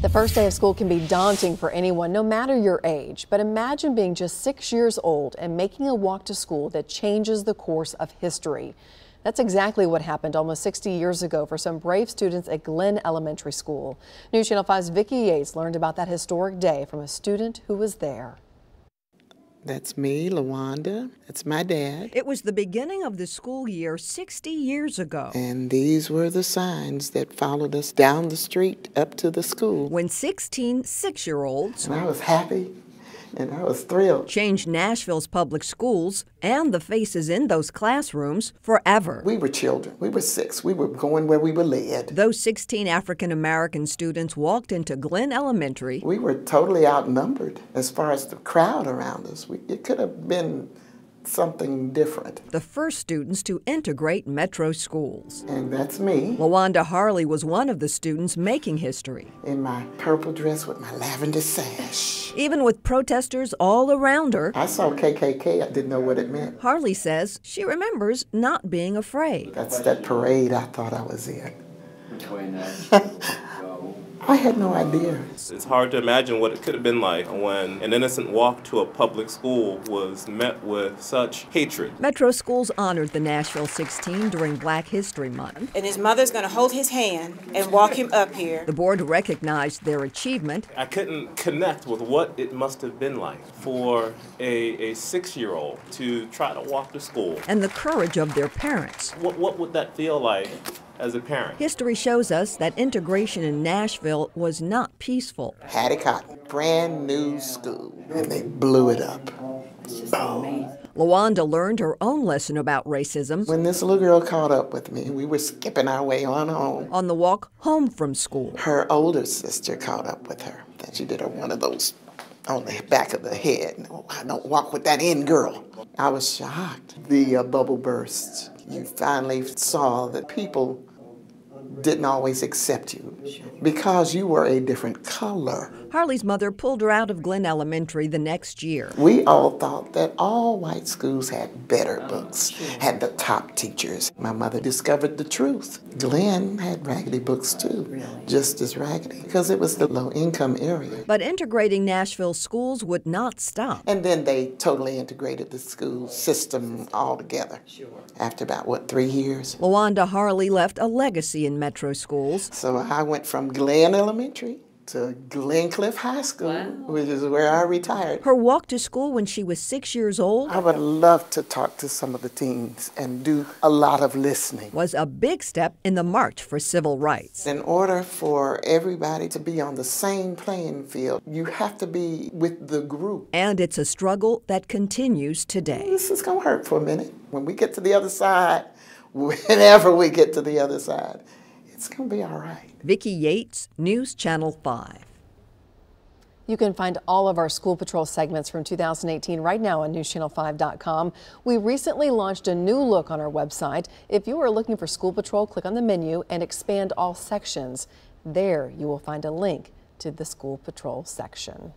The first day of school can be daunting for anyone, no matter your age. But imagine being just 6 years old and making a walk to school that changes the course of history. That's exactly what happened almost 60 years ago for some brave students at Glenn Elementary School. News Channel 5's Vicki Yates learned about that historic day from a student who was there. That's me, LaWanda. That's my dad. It was the beginning of the school year 60 years ago. And these were the signs that followed us down the street up to the school. When 16 six-year-olds And I was happy and I was thrilled. Changed Nashville's public schools and the faces in those classrooms forever. We were children. We were 6. We were going where we were led. Those 16 African-American students walked into Glenn Elementary. We were totally outnumbered as far as the crowd around us. It could have been something different. The first students to integrate metro schools. And that's me. LaWanda Harley was one of the students making history. In my purple dress with my lavender sash. Even with protesters all around her, I saw KKK. I didn't know what it meant. Harley says she remembers not being afraid. That's that parade I thought I was in. I had no idea. It's hard to imagine what it could have been like when an innocent walk to a public school was met with such hatred. Metro schools honored the Nashville 16 during Black History Month. And his mother's going to hold his hand and walk him up here. The board recognized their achievement. I couldn't connect with what it must have been like for a 6-year-old to try to walk to school. And the courage of their parents. What would that feel like as a parent? History shows us that integration in Nashville was not peaceful. Hattie Cotton, brand new school, and they blew it up. Boom. LaWanda learned her own lesson about racism When this little girl caught up with me, we were skipping our way on home. on the walk home from school. Her older sister caught up with her. Then she did her one of those on the back of the head. No, I don't walk with that in, girl. I was shocked. The bubble burst. You finally saw that people didn't always accept you because you were a different color. Harley's mother pulled her out of Glenn Elementary the next year. We all thought that all white schools had better books, had the top teachers. My mother discovered the truth. Glenn had raggedy books too, just as raggedy, because it was the low-income area. But integrating Nashville schools would not stop. And then they totally integrated the school system altogether. After about, 3 years? LaWanda Harley left a legacy in metro schools. So I went from Glenn Elementary to Glencliff High School, which is where I retired. Her walk to school when she was 6 years old I would love to talk to some of the teens and do a lot of listening. was a big step in the march for civil rights. In order for everybody to be on the same playing field, you have to be with the group. And it's a struggle that continues today. This is gonna hurt for a minute. When we get to the other side, whenever we get to the other side, it's gonna be all right. Vicki Yates, News Channel 5. You can find all of our School Patrol segments from 2018 right now on newschannel5.com. We recently launched a new look on our website. If you are looking for School Patrol, click on the menu and expand all sections. There you will find a link to the School Patrol section.